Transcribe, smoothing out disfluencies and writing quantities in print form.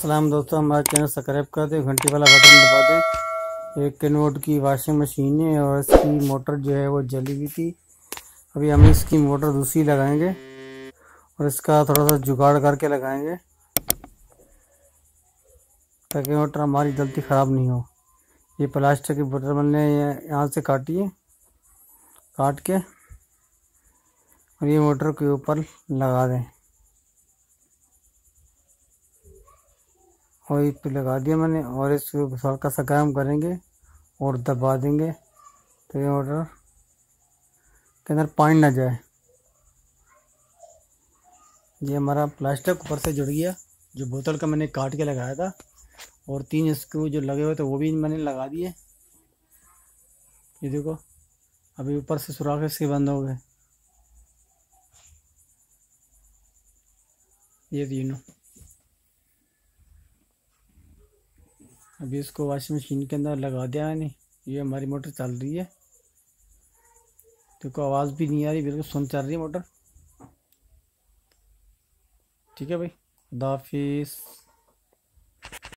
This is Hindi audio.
अस्सलाम दोस्तों, हमारे चैनल सब्सक्राइब कर दें, घंटी वाला बटन दबा दें। 1 किलोवाट की वाशिंग मशीन है और इसकी मोटर जो है वो जली हुई थी। अभी हम इसकी मोटर दूसरी लगाएंगे और इसका थोड़ा सा जुगाड़ करके लगाएंगे ताकि मोटर हमारी जल्दी ख़राब नहीं हो। ये प्लास्टिक की बोतल मैंने यहाँ से काटी है, काट के, और ये मोटर के ऊपर लगा दें। और इस पे लगा दिया मैंने और इसको हल्का सा गर्म करेंगे और दबा देंगे तो ये मोटर के अंदर पानी ना जाए। ये हमारा प्लास्टिक ऊपर से जुड़ गया, जो बोतल का मैंने काट के लगाया था, और 3 स्क्रू जो लगे हुए थे वो भी मैंने लगा दिए। ये देखो, अभी ऊपर से सुराख इसके बंद हो गए, ये तीनों। अभी इसको वॉशिंग मशीन के अंदर लगा दिया मैंने। ये हमारी मोटर चल रही है, देखो आवाज़ भी नहीं आ रही, बिल्कुल सुन चल रही है मोटर। ठीक है भाई, खुदा हाफिज़।